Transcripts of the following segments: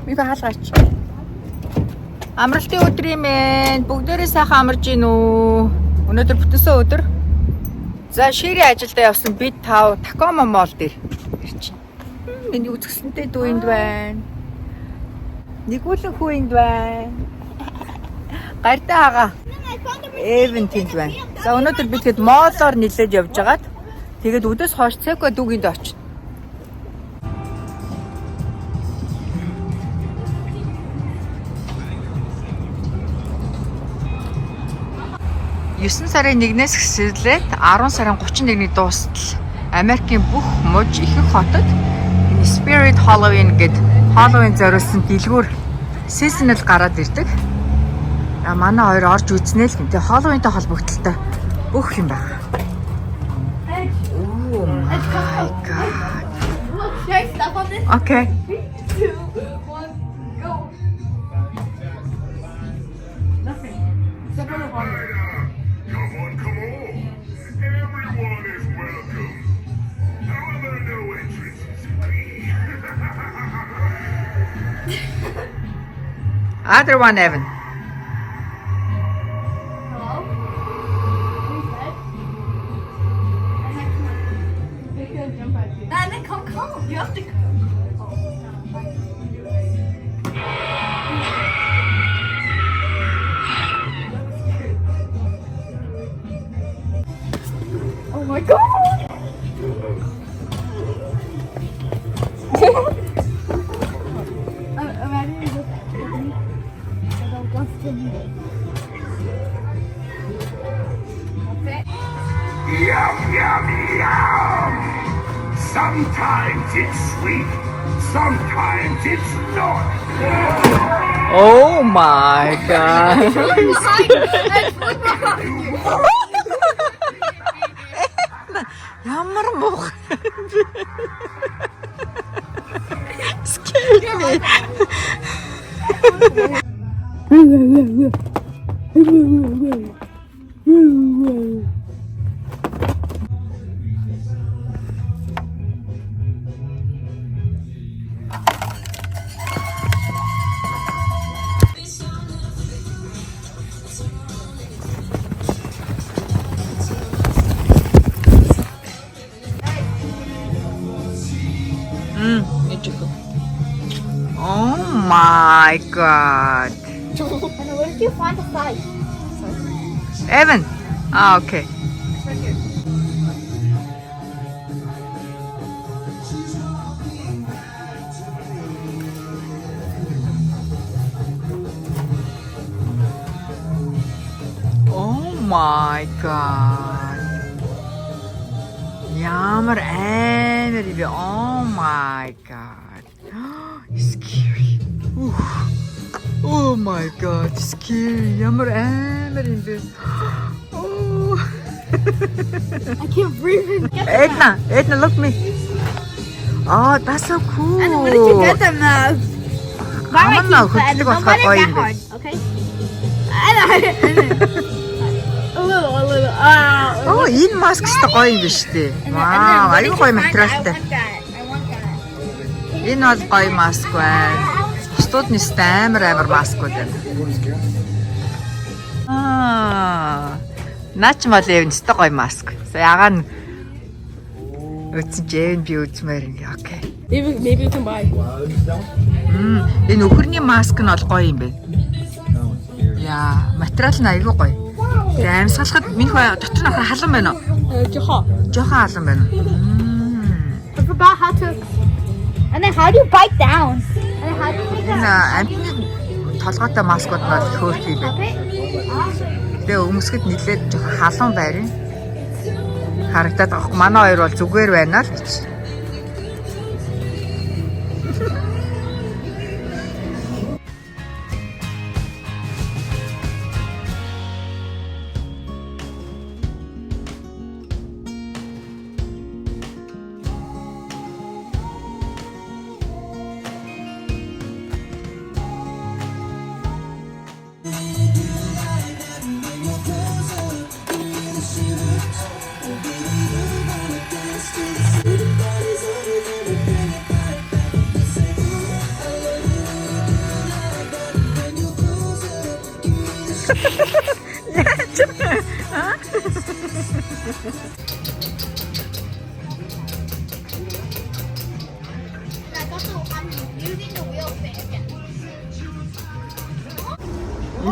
Би хаалгаач. Амралтын өдөр юм ээ. Бүгдээрээ сайхан амарж гин үү? Өнөөдөр бүтэнсэн өдөр. За ширээ ажилдаа явсан бид тав Такома мол дээр ирж байна. Миний үзэсгэлэнтэй дүү энд байна. Нэгүүлэн хүү энд байна. Гартаа хагаа. Эвен тэнд байна. За өнөөдөр бид хэд моолоор нилээд явж байгаад тэгээд өдөөс хойш цэко дүүгэнд очив. 9 сарын 1-ээс эхлээд 10 сарын 31-ний дуустал Америкийн бүх муж ихэнх хотод Spirit Halloween гэдэг Halloween зориулсан дэлгүүр seasonal гараад ирдэг. Манай хоёр орж үзнэ л гэнтэй Halloween-тай холбогдолтой бүх юм байна. Oh my god. Okay. Other one, Evan. Hello? Who's that? They could jump at you. Nah, then come. You have to come. Oh my god! Yum, yum, yum! Sometimes it's sweet, sometimes it's not. Oh my god. Ямар муухай. Scared me. Oh my god. And where did you find the size? Evan. Ah, okay. Right here. Oh my god. Ямар амар юм бэ? Oh my god. Scary. Oh my god, scary. Ямар амар юм бэ? Oh. I can't breathe. Edna, look me. Oh, that's so cool. And where did you get them? I don't know. And don't bite it that hard, okay? A little. Oh, энэ маск ч гоё юм биш үү? Вау, аюу гоё материалтай. I want that. Энэ бол гоё маск байна. Бусдууд нь амар маскууд байна. Наач мал эвнэстэй гоё маск. Ягаа нь үтсэн жээн би үзмээр юм. Окей. Maybe you can buy. Энэ өхөрний маск нь бол гоё юм байна. Яа, материал нь аюу гоё. Тэгээ амьсгалахад минь дотор нь халан байна уу? Жохон халан байна. I forgot how to. And then how do you bite down? And then how do you make that? Амтны толгойтой маскууд нь бол хөөх юм байна. Тэгээ өмсгөд нилээд жохон халуун байрын. Харагдаад байгаа. Манай хоёр бол зүгээр байна л гэж.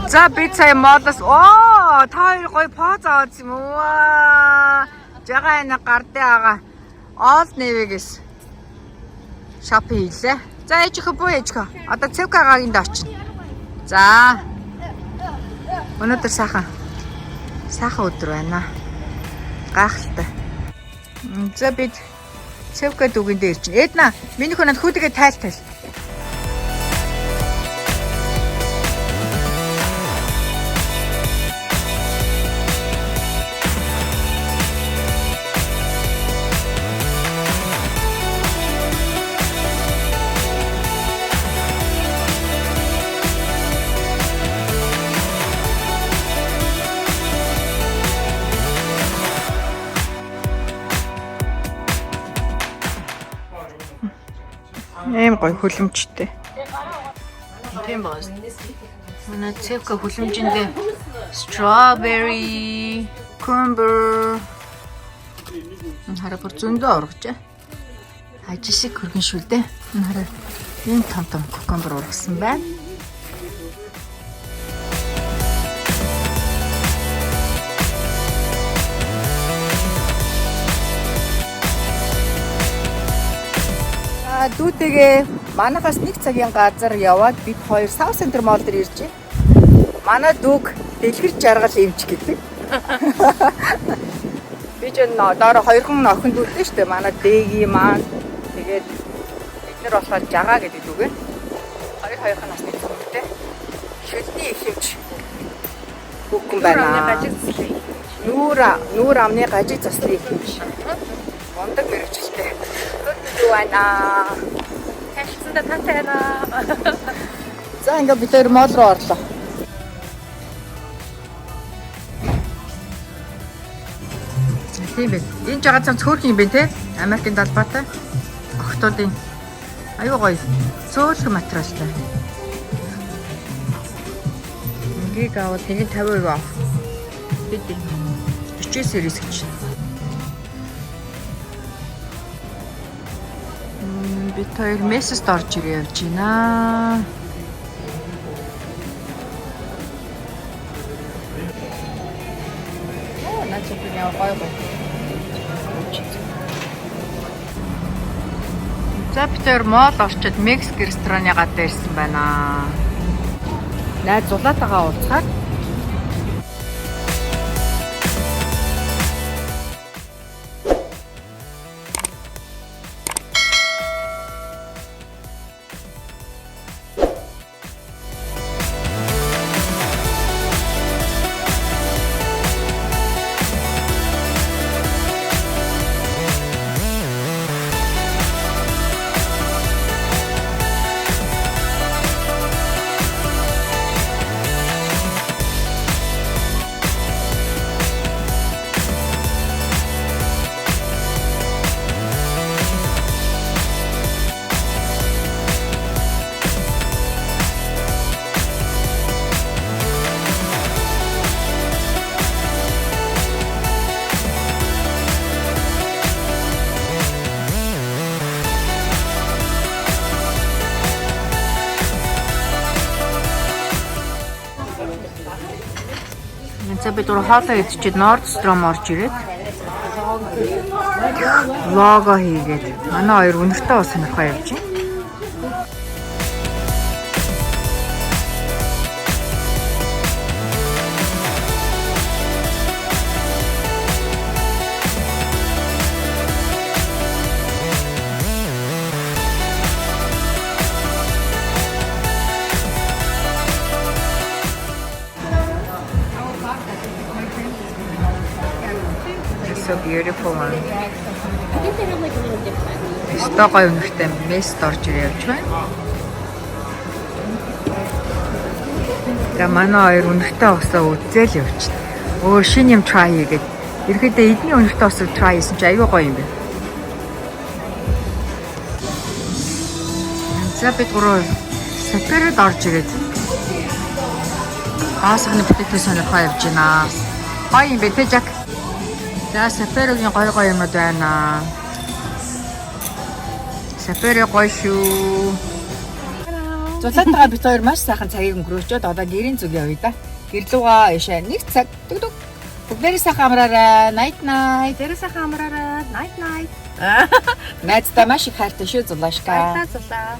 За би цаа модос та хоёр гоё поз аваад юм уу? Жага энэ гардыг ага. All Navy-гээс шопинг хийлээ. За ээжихөө буу ээжихөө. Одоо Цэвкагагийн доочин. За. Өнөөдөр сайхан өдөр байна. Гайхалтай. За бид Цэвка дүгэн дээр чинь. Эдна миний хүнэнд хүүдэгээ тайл. Эм гоё хүлэмжтэй. Тийм байна. Манай Цэвка хүлэмжиндээ strawberry, cucumber хараа бүр зөндөө ургаж. Ажил шиг хөргөн шүү дээ. Хараа ийм том cucumber ургасан байна. Дүүтэйгээ манайхаас 1 цагийн газар яваад бид хоёр South Center Mall дээр ирж байна. Манай дүүг дэлгэр жаргал эмч гэдэг. Би ч доор 2 охин дүүтэй шүү дээ. Манай дэги маань тэгээд бид нар болохоор жагаа гэдэг дүүгээ. Хоёр насны дүүтэй. Шүдний их эмч. Бүгэн байна. Нүүр амны гажиг заслын их эмч. Мондөг мэрэгчлээ. Юуана. Тэшсэндээ тантайна. За ингээ бид хоёр мол руу орлоо. Тийм бэ. Энэ жагаа цам цөөхөн юм бэ те? Америкийн далбаатай. Огтодын. Аюу гоё. Цөөхөн материалтай. Ингийг аваад тэнийг 50% авах. Бид 40 series гэж. Бид хоёр мессест орж ирээ явж байна. Начиг яа гоё. За бид хоёр мол орчод Мексик рестораны гадаа ирсэн байна. Найз зулаатайгаа уулзахаар За бид хоолоо идчихэд Nordstrom орж ирээд лого хийгээд манай хоёр өнөртөө ус сонирхоо явж байна. So beautiful one. I think they have like a little different. Стогой өнөртэй мест орж ирээ явж байна. За манай хоёр өнөртэй усаа үзэл явж байна. Шинэ юм try хийгээд. Ерөөдөө эдний өнөртэй усыг try хийсэн чи аюу гоё юм байна. За бид гурав саперд орж ирээд. Аасганы бүтээгдэхүүн сонирхоо явж байна. Гоё юм бэ тэ Жак. За Сафаригийн гоё юмуд байна. Сафари гоё шүү. Зулаатайгаа бид хоёр маш сайхан цагийг өнгөрөөчөөд одоо гэрийн зүг явъя да. Гэрлүүгээ ишээ 1 цаг дүг. Бүгдээрээ сайхан амраарай. Night night. Дээрээ сайхан амраарай. Night night. Найздаа маш их хайртай шүү Зулаашка. Баярлалаа.